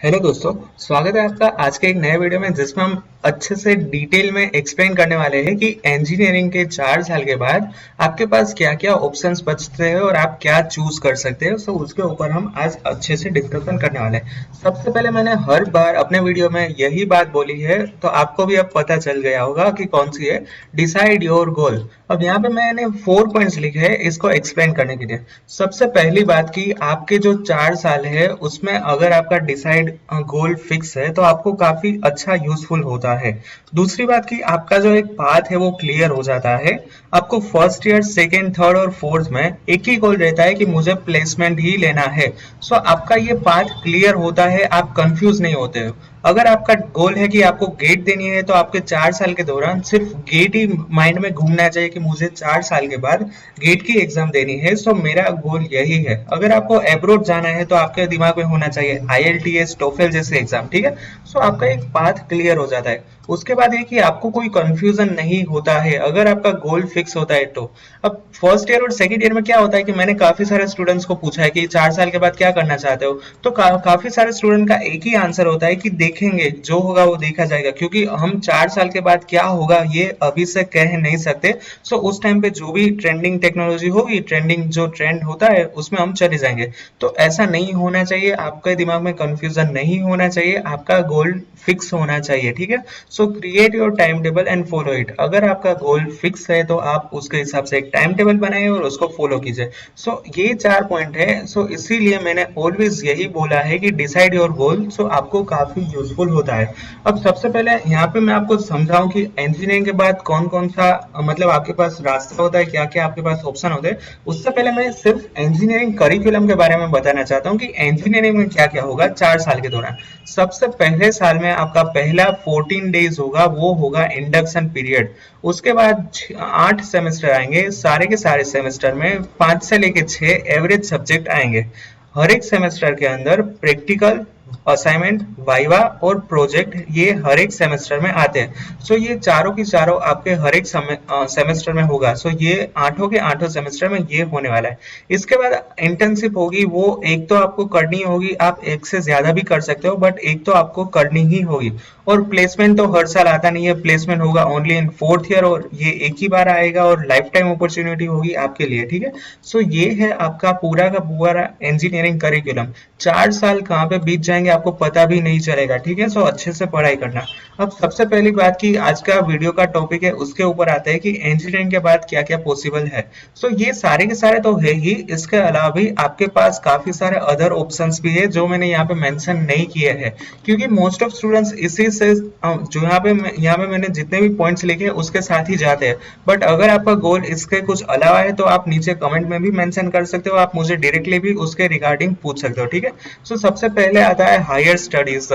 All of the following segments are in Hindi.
हेलो दोस्तों। स्वागत है आपका आज के एक नए वीडियो में जिसमें हम अच्छे से डिटेल में एक्सप्लेन करने वाले हैं कि इंजीनियरिंग के 4 साल के बाद आपके पास क्या क्या ऑप्शंस बचते हैं और आप क्या चूज कर सकते हैं। सो उसके ऊपर हम आज अच्छे से डिस्कशन करने वाले हैं। सबसे पहले मैंने हर बार अपने वीडियो में यही बात बोली है, तो आपको भी अब पता चल गया होगा कि कौन सी है। Decide your goal. अब यहाँ पे मैंने 4 पॉइंट्स लिखे हैं इसको एक्सप्लेन करने के लिए। सबसे पहली बात कि आपके जो 4 साल है उसमें अगर आपका डिसाइड गोल फिक्स है तो आपको काफी अच्छा यूजफुल होता है। दूसरी बात कि आपका जो एक पाथ है वो क्लियर हो जाता है। आपको फर्स्ट ईयर सेकेंड थर्ड और फोर्थ में एक ही गोल रहता है कि मुझे प्लेसमेंट ही लेना है। सो आपका ये पाथ क्लियर होता है, आप कंफ्यूज नहीं होते हो। अगर आपका गोल है कि आपको गेट देनी है तो आपके 4 साल के दौरान सिर्फ गेट ही माइंड में घूमना चाहिए कि मुझे 4 साल के बाद गेट की एग्जाम देनी है। सो मेरा गोल यही है। अगर आपको अब्रॉड जाना है तो आपके दिमाग में होना चाहिए IELTS टोफेल जैसे एग्जाम, ठीक है। सो आपका एक पाथ क्लियर हो जाता है। उसके बाद ये कि आपको कोई कंफ्यूजन नहीं होता है अगर आपका गोल फिक्स होता है तो। अब फर्स्ट ईयर और सेकंड ईयर में क्या होता है कि मैंने काफी सारे स्टूडेंट्स को पूछा है कि 4 साल के बाद क्या करना चाहते हो, तो काफी सारे स्टूडेंट का एक ही आंसर होता है कि देखेंगे, जो होगा वो देखा जाएगा, क्योंकि हम 4 साल के बाद क्या होगा ये अभी से कह नहीं सकते। सो उस टाइम पे जो भी ट्रेंडिंग टेक्नोलॉजी होगी, ट्रेंडिंग जो ट्रेंड होता है उसमें हम चले जाएंगे। तो ऐसा नहीं होना चाहिए, आपके दिमाग में कंफ्यूजन नहीं होना चाहिए, आपका गोल फिक्स होना चाहिए, ठीक है। सो create your time table and follow it. अगर आपका गोल फिक्स है तो आप उसके हिसाब से एक टाइम टेबल बनाइए और उसको फॉलो कीजिए। सो ये 4 पॉइंट है। सो इसीलिए मैंने ऑलवेज यही बोला है कि डिसाइड योर गोल। सो आपको काफी यूजफुल होता है। अब सबसे पहले यहाँ पे मैं आपको समझाऊं कि इंजीनियरिंग के बाद कौन कौन सा मतलब आपके पास रास्ता होता है, क्या क्या आपके पास ऑप्शन होते हैं। उससे पहले मैं सिर्फ इंजीनियरिंग करिकुलम के बारे में बताना चाहता हूँ कि इंजीनियरिंग में क्या क्या होगा 4 साल के दौरान। सबसे पहले साल में आपका पहला 14 डेज होगा, वो होगा इंडक्शन पीरियड। उसके बाद 8 सेमेस्टर आएंगे, सारे के सारे सेमेस्टर में 5 से लेके 6 एवरेज सब्जेक्ट आएंगे। हर एक सेमेस्टर के अंदर प्रैक्टिकल, असाइनमेंट, वाइवा और प्रोजेक्ट ये हर एक सेमेस्टर में आते हैं। सो ये चारों की चारों आपके हर एक सेमेस्टर में होगा। सो ये आठों के आठों सेमेस्टर में ये होने वाला है। इसके बाद इंटर्नशिप होगी, वो एक तो आपको करनी होगी, आप एक से ज्यादा भी कर सकते हो बट एक तो आपको करनी ही होगी। और प्लेसमेंट तो हर साल आता नहीं है, प्लेसमेंट होगा ओनली इन फोर्थ ईयर और ये एक ही बार आएगा और लाइफ टाइम अपॉर्चुनिटी होगी आपके लिए, ठीक है। सो ये है आपका पूरा का पूरा इंजीनियरिंग करिकुलम। 4 साल कहाँ पे बीत जाएंगे आपको पता भी नहीं चलेगा, ठीक है। सो अच्छे से पढ़ाई करना। अब सबसे पहली बात की आज का वीडियो का टॉपिक है उसके ऊपर आते हैं कि इंजीनियरिंग के बाद क्या क्या पॉसिबल है। सो ये सारे के सारे तो है ही, इसके अलावा भी आपके पास काफी सारे अदर ऑप्शंस भी है जो मैंने यहाँ पे मेंशन नहीं किए हैं, क्योंकि मोस्ट ऑफ स्टूडेंट्स इसी से जो यहाँ पे मैंने जितने भी पॉइंट्स लिखे उसके साथ ही जाते हैं। बट अगर आपका गोल इसके कुछ अलावा है तो आप नीचे कमेंट में भी मेंशन कर सकते हो, आप मुझे डायरेक्टली भी उसके रिगार्डिंग पूछ सकते हो, ठीक है। सो सबसे पहले आता है हायर स्टडीज।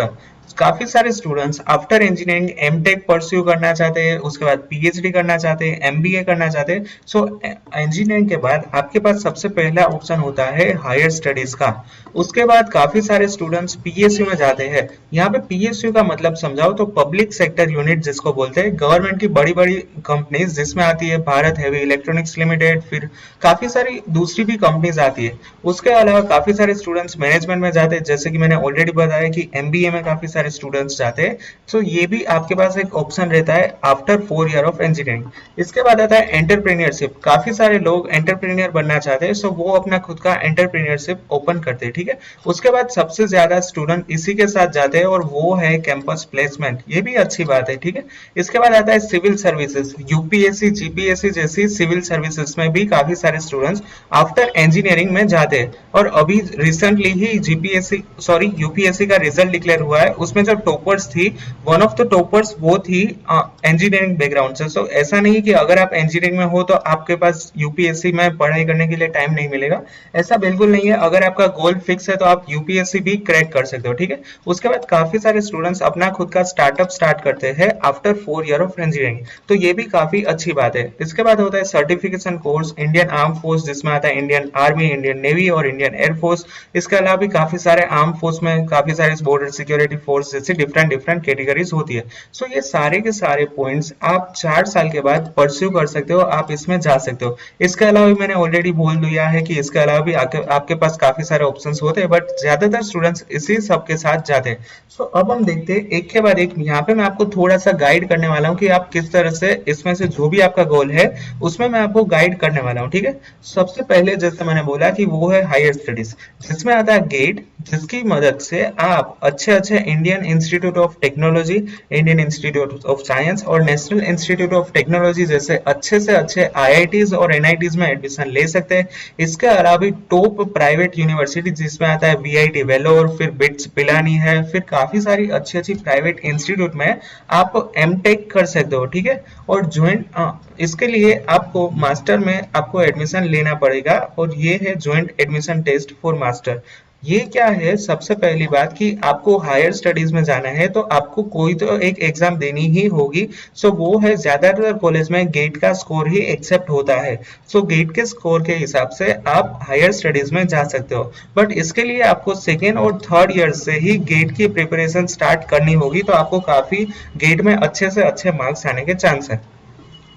काफी सारे students after engineering MTech pursue करना चाहते हैं, उसके बाद पीएचडी करना चाहते हैं, एमबीए करना चाहते हैं। सो इंजीनियरिंग के बाद आपके पास सबसे पहला ऑप्शन होता है हायर स्टडीज का। उसके बाद काफी सारे स्टूडेंट्स पीएसयू में जाते हैं। यहाँ पे पीएसयू का मतलब समझाओ तो पब्लिक सेक्टर यूनिट जिसको बोलते हैं, गवर्नमेंट की बड़ी बड़ी कंपनीज जिसमें आती है भारत हेवी इलेक्ट्रॉनिक्स लिमिटेड, फिर काफी सारी दूसरी भी कंपनीज आती है। उसके अलावा काफी सारे स्टूडेंट्स मैनेजमेंट में जाते हैं, जैसे कि मैंने ऑलरेडी बताया कि एमबीए में काफी सारे स्टूडेंट्स जाते हैं। सो ये भी आपके पास एक ऑप्शन रहता है आफ्टर 4 ईयर ऑफ इंजीनियरिंग। इसके बाद आता है एंटरप्रेन्योरशिप। काफी सारे लोग एंटरप्रेन्योर बनना चाहते हैं, सो वो अपना खुद का एंटरप्रेन्योरशिप ओपन करते हैं, ठीक है। उसके बाद सबसे ज्यादा स्टूडेंट इसी के साथ जाते हैं और वो है कैंपस प्लेसमेंट, ये भी अच्छी बात है, ठीक है। इसके बाद आता है सिविल सर्विसेज। यूपीएससी जीपीएससी जैसी सिविल सर्विसेज में भी काफी सारे स्टूडेंट्स आफ्टर इंजीनियरिंग में जाते हैं। और अभी रिसेंटली ही जीपीएससी सॉरी यूपीएससी का रिजल्ट डिक्लेयर हुआ है, उसमें जो टॉपर्स थी, वन ऑफ द टॉपर्स वो थी इंजीनियरिंग बैकग्राउंड से। सो ऐसा नहीं कि अगर आप इंजीनियरिंग में हो तो आपके पास यूपीएससी में पढ़ाई करने के लिए टाइम नहीं मिलेगा, ऐसा बिल्कुल नहीं है। अगर आपका गोल फिक्स है तो आप यूपीएससी भी क्रैक कर सकते हो, ठीक है। उसके बाद काफी सारे स्टूडेंट्स अपना खुद का स्टार्टअप स्टार्ट करते हैं आफ्टर 4 ईयर ऑफ इंजीनियरिंग, तो ये भी काफी अच्छी बात है। इसके बाद होता है certification course, Indian arm force जिसमें आता है इंडियन आर्मी, इंडियन नेवी और इंडियन एयरफोर्स। इसके अलावा भी काफी सारे आर्म फोर्स में काफी सारे बॉर्डर सिक्योरिटी फोर्स जैसी डिफरेंट डिफरेंट कैटेगरीज होती है। सो ये सारे के सारे पॉइंट्स आप 4 साल के बाद परस्यू कर सकते हो, आप इसमें जा सकते हो। इसके अलावा भी मैंने ऑलरेडी बोल दिया है कि इसके अलावा भी आपके पास काफी सारे ऑप्शंस होते हैं, बट ज्यादातर स्टूडेंट्स इसी सब के साथ जाते हैं। सो अब हम देखते हैं एक के बाद एक। यहाँ पे मैं आपको थोड़ा सा गाइड करने वाला हूँ कि आप किस तरह से इसमें से जो भी आपका गोल है उसमें मैं आपको गाइड करने वाला हूँ, ठीक है। सबसे पहले जैसे मैंने बोला कि वो है हायर स्टडीज, जिसमें आता है गेट, जिसकी मदद से आप अच्छे अच्छे Indian institute of technology, Indian institute of science और नेशनल इंस्टीट्यूट ऑफ टेक्नोलॉजी जैसे अच्छे से अच्छे आईआईटीज और एनआईटीज में एडमिशन ले सकते हैं। इसके अलावा भी टॉप प्राइवेट यूनिवर्सिटी जिसमें आता है वीआईटी वेलोर, फिर बिट्स पिलानी है, फिर काफी सारी अच्छी अच्छी प्राइवेट इंस्टीट्यूट में आप एमटेक कर सकते हो, ठीक है। और ज्वाइंट इसके लिए आपको मास्टर में आपको एडमिशन लेना पड़ेगा, और ये है joint admission test for master. ये क्या है, सबसे पहली बात कि आपको हायर स्टडीज में जाना है तो आपको कोई तो एक एग्जाम देनी ही होगी। सो वो है, ज्यादातर कॉलेज में गेट का स्कोर ही एक्सेप्ट होता है। सो गेट के स्कोर के हिसाब से आप हायर स्टडीज में जा सकते हो, बट इसके लिए आपको सेकेंड और थर्ड ईयर से ही गेट की प्रिपरेशन स्टार्ट करनी होगी, तो आपको काफी गेट में अच्छे से अच्छे मार्क्स आने के चांस है।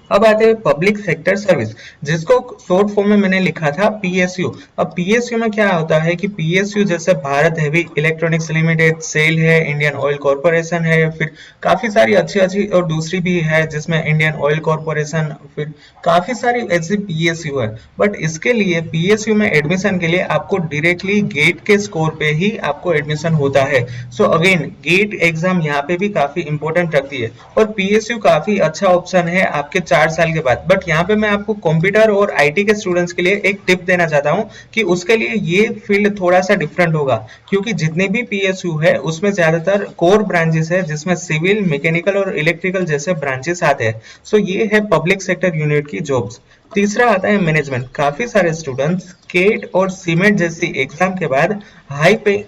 अब आते हैं पब्लिक सेक्टर सर्विस, जिसको शॉर्ट फॉर्म में मैंने लिखा था पीएसयू। अब पीएसयू में क्या होता है कि पीएसयू जैसे Bharat Heavy Electronics Limited, SAIL है, इंडियन ऑयल कॉर्पोरेशन है, फिर काफी सारी अच्छी अच्छी और दूसरी भी है जिसमें इंडियन ऑयल कॉर्पोरेशन, फिर काफी सारी ऐसी पीएसयू है। बट इसके लिए पीएसयू में एडमिशन के लिए आपको डायरेक्टली गेट के स्कोर पे ही आपको एडमिशन होता है। सो अगेन गेट एग्जाम यहाँ पे भी काफी इंपॉर्टेंट रखती है, और पीएसयू काफी अच्छा ऑप्शन है आपके 4 साल के बाद। बट यहाँ पे मैं आपको कंप्यूटर और आईटी के स्टूडेंट्स के लिए एक टिप देना चाहता हूँ कि उसके लिए ये फील्ड थोड़ा सा डिफरेंट होगा, क्योंकि जितने भी पीएसयू है उसमें ज्यादातर कोर ब्रांचेस है जिसमें सिविल, मैकेनिकल और इलेक्ट्रिकल जैसे ब्रांचेस आते हैं। सो ये है पब्लिक सेक्टर यूनिट की जॉब्स। तीसरा आता है मैनेजमेंट। काफी सारे स्टूडेंट्स केट और सीमेंट जैसी एग्जाम के बाद हाई पे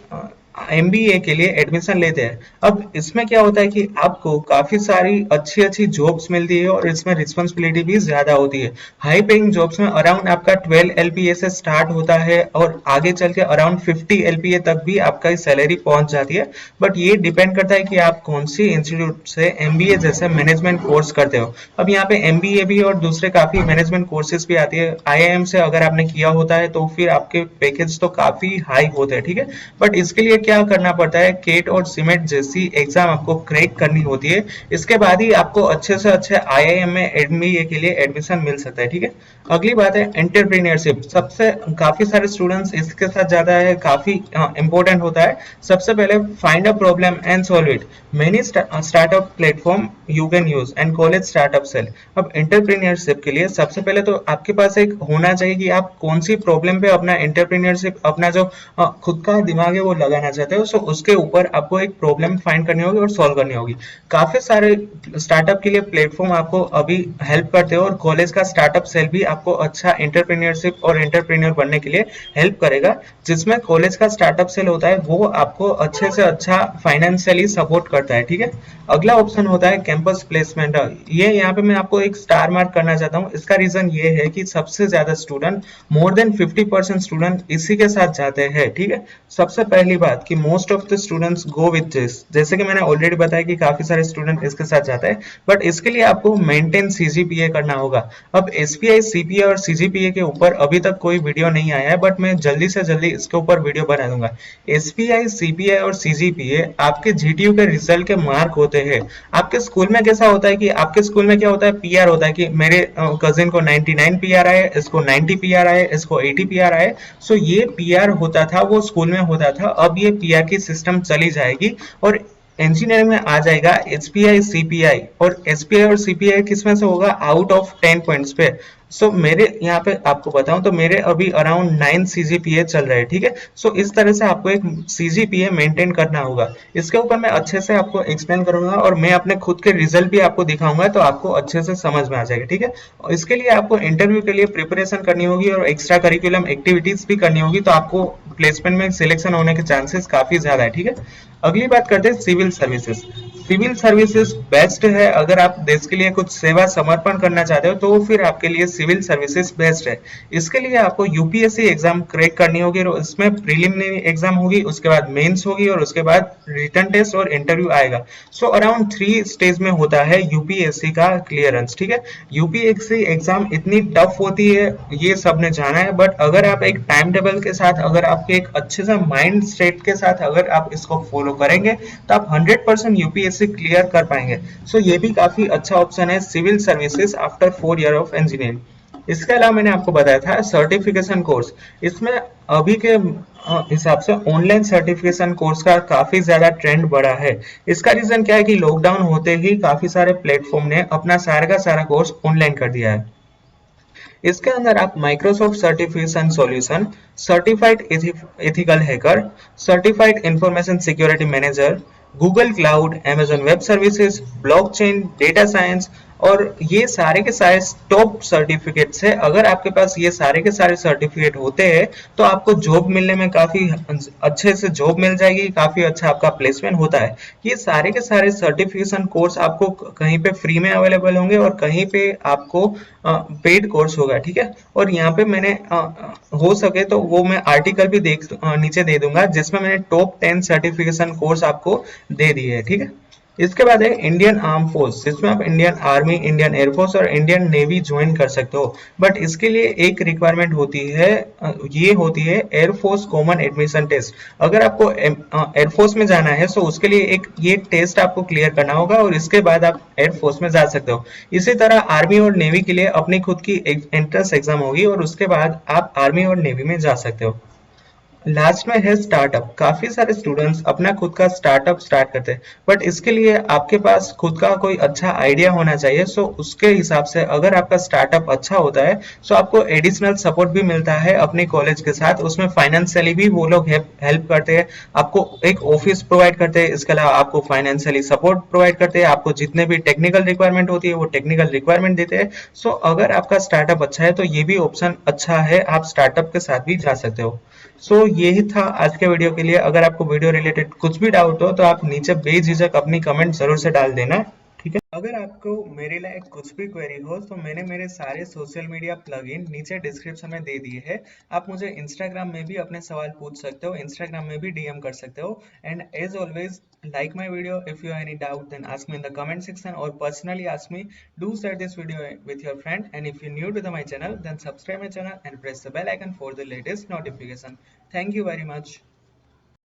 एमबीए के लिए एडमिशन लेते हैं। अब इसमें क्या होता है कि आपको काफी सारी अच्छी अच्छी जॉब्स मिलती है और इसमें रिस्पॉन्सिबिलिटी भी ज्यादा होती है। हाई पेइंग जॉब्स में अराउंड आपका 12 एलपीए से स्टार्ट होता है और आगे चल के अराउंड 50 एलपीए तक भी आपका सैलरी पहुंच जाती है। बट ये डिपेंड करता है कि आप कौन सी इंस्टीट्यूट से एमबीए जैसे मैनेजमेंट कोर्स करते हो। अब यहाँ पे एमबीए भी और दूसरे काफी मैनेजमेंट कोर्सेज भी आती है। आईआईएम से अगर आपने किया होता है तो फिर आपके पैकेज तो काफी हाई होते हैं, ठीक है। बट इसके लिए क्या करना पड़ता है, केट और सीमेंट जैसी एग्जाम आपको क्रैक करनी होती है। इसके बाद ही आपको अच्छे से अच्छे आईआईएम में एमबीए के लिए एडमिशन मिल सकता है, ठीक है। अगली बात है एंटरप्रेन्योरशिप। सबसे काफी सारे स्टूडेंट्स इसके साथ जाता है, काफी इंपॉर्टेंट होता है। सबसे पहले find a problem and solve it. Many startup platform you can use and college startup cell. अब एंटरप्रेन्योरशिप के लिए सबसे पहले तो आपके पास एक होना चाहिए कि आप कौन सी प्रॉब्लम पे अपना एंटरप्रेन्योरशिप, अपना जो खुद का दिमाग है वो लगाना चाहते हो। सो उसके ऊपर आपको एक प्रॉब्लम फाइंड करनी होगी और सॉल्व करनी होगी। काफी सारे स्टार्टअप के लिए प्लेटफॉर्म आपको अभी हेल्प करते हो, और कॉलेज का स्टार्टअप सेल भी आपको अच्छा एंटरप्रेन्योरशिप और एंटरप्रेन्योर बनने के लिए हेल्प करेगा। जिसमें कॉलेज का स्टार्टअप सेल होता है वो आपको अच्छे से अच्छा फाइनेंशियली सपोर्ट करता है, ठीक है। अगला ऑप्शन होता है कैंपस प्लेसमेंट। ये यहाँ पे मैं आपको एक स्टार मार्क करना चाहता हूँ। इसका रीजन ये है कि सबसे ज्यादा स्टूडेंट, मोर देन 50% स्टूडेंट इसी के साथ जाते हैं, ठीक है। सबसे पहली बात कि most of the students go with this, जैसे कि मैंने ऑलरेडी बताया कि काफी सारे स्टूडेंट इसके साथ जाते हैं। बट इसके लिए आपको मेंटेन सीजीपीए करना होगा। अब एसपीआई, सीपीए और सीजीपीए के ऊपर अभी तक कोई वीडियो नहीं आया है, बट मैं जल्दी से जल्दी इसके ऊपर वीडियो बना दूंगा। एसपीआई, सीपीआई और सीजीपीए आपके जीटीयू के रिजल्ट के मार्क होते हैं। आपके स्कूल में कैसा होता है कि आपके स्कूल में क्या होता है, पीआर होता है कि मेरे कजिन को 99 पीआर आए, इसको 90 पीआर आए, इसको 80 पीआर आए। सो ये पीआर होता था, वो स्कूल में होता था। अब ये पीआर की सिस्टम चली जाएगी और इंजीनियरिंग में आ जाएगा एचपीआई, सीपीआई। और एचपीआई और सीपीआई किसमें से होगा, आउट ऑफ 10 पॉइंट्स पे। सो मेरे यहाँ पे आपको बताऊं तो मेरे अभी अराउंड 9 सीजीपीए चल रहे हैं, ठीक है। सो इस तरह से आपको एक सीजीपीए मेंटेन करना होगा। इसके ऊपर मैं अच्छे से आपको एक्सप्लेन करूंगा और मैं अपने खुद के रिजल्ट भी आपको दिखाऊंगा, तो आपको अच्छे से समझ में आ जाएगा, ठीक है। और इसके लिए आपको इंटरव्यू के लिए प्रिपरेशन करनी होगी और एक्स्ट्रा करिकुलम एक्टिविटीज भी करनी होगी, तो आपको प्लेसमेंट में सिलेक्शन होने के चांसेस काफी ज्यादा है, ठीक है। अगली बात करते हैं civil services. Civil services best है अगर आप देश के लिए कुछ सेवा समर्पण करना चाहते हो, तो फिर आपके लिए सिविल सर्विसेज बेस्ट है। इसके लिए आपको यूपीएससी एग्जाम क्रैक करनी होगी और उसमें प्रीलिमिनरी एग्जाम होगी, उसके बाद मेंस होगी और उसके बाद रिटन टेस्ट और इंटरव्यू आएगा। सो अराउंड 3 स्टेज में होता है यूपीएससी का क्लियरेंस, ठीक है। यूपीएससी एग्जाम इतनी टफ होती है ये सबने जाना है, बट अगर आप एक टाइम टेबल के साथ, अगर आपके एक अच्छे से माइंड सेट के साथ अगर आप इसको फॉलो करेंगे तो आप 100% यूपीएससी क्लियर कर पाएंगे। सो ये भी काफी अच्छा ऑप्शन है, civil services after 4 year of engineering. इसके अलावा मैंने आपको बताया था सर्टिफिकेशन कोर्स। इसमें अभी के हिसाब से ऑनलाइन सर्टिफिकेशन कोर्स का काफी ज्यादा ट्रेंड बढ़ा है। इसका रीजन क्या है कि लॉकडाउन होते ही काफी सारे प्लेटफॉर्म ने अपना सारा का सारा कोर्स ऑनलाइन कर दिया है। इसके अंदर आप Microsoft certification solution, certified ethical hacker, certified information security manager, Google cloud, Amazon web services, blockchain, data science और ये सारे के सारे टॉप सर्टिफिकेट्स है। अगर आपके पास ये सारे के सारे सर्टिफिकेट होते हैं तो आपको जॉब मिलने में काफी अच्छे से जॉब मिल जाएगी, काफी अच्छा आपका प्लेसमेंट होता है। ये सारे के सारे सर्टिफिकेशन कोर्स आपको कहीं पे फ्री में अवेलेबल होंगे और कहीं पे आपको पेड कोर्स होगा, ठीक है। और यहाँ पे मैंने हो सके तो वो मैं आर्टिकल भी नीचे दे दूंगा जिसमें मैंने टॉप 10 सर्टिफिकेशन कोर्स आपको दे दिए है, ठीक है। इसके बाद है इंडियन आर्म फोर्स, जिसमें आप इंडियन आर्मी, इंडियन एयरफोर्स और इंडियन नेवी ज्वाइन कर सकते हो। बट इसके लिए एक रिक्वायरमेंट होती है, ये होती है एयरफोर्स कॉमन एडमिशन टेस्ट। अगर आपको एयरफोर्स में जाना है तो उसके लिए एक ये टेस्ट आपको क्लियर करना होगा और इसके बाद आप एयरफोर्स में जा सकते हो। इसी तरह आर्मी और नेवी के लिए अपनी खुद की एंट्रेंस एग्जाम होगी और उसके बाद आप आर्मी और नेवी में जा सकते हो। लास्ट में है स्टार्टअप। काफी सारे स्टूडेंट्स अपना खुद का स्टार्टअप स्टार्ट करते हैं, बट इसके लिए आपके पास खुद का कोई अच्छा आइडिया होना चाहिए। सो उसके हिसाब से अगर आपका स्टार्टअप अच्छा होता है तो आपको एडिशनल सपोर्ट भी मिलता है अपने कॉलेज के साथ। उसमें फाइनेंशियली भी वो लोग हेल्प करते हैं, आपको एक ऑफिस प्रोवाइड करते हैं, इसके अलावा आपको फाइनेंशियली सपोर्ट प्रोवाइड करते हैं, आपको जितने भी टेक्निकल रिक्वायरमेंट होती है वो टेक्निकल रिक्वायरमेंट देते हैं। सो अगर आपका स्टार्टअप अच्छा है तो ये भी ऑप्शन अच्छा है, आप स्टार्टअप के साथ भी जा सकते हो। यही था आज के वीडियो के लिए। अगर आपको वीडियो रिलेटेड कुछ भी डाउट हो तो आप नीचे बेझिझक अपनी कमेंट जरूर से डाल देना, ठीक है। अगर आपको मेरे लायक कुछ भी क्वेरी हो तो मैंने मेरे सारे सोशल मीडिया प्लगइन नीचे डिस्क्रिप्शन में दे दिए हैं। आप मुझे इंस्टाग्राम में भी अपने सवाल पूछ सकते हो, इंस्टाग्राम में भी डीएम कर सकते हो। And as always, like my video. If you have any doubt, then ask me in the comment section or personally ask me. Do share this video with your friend, and if you're new to my channel, then subscribe my channel and press the bell icon for the latest notification. Thank you very much.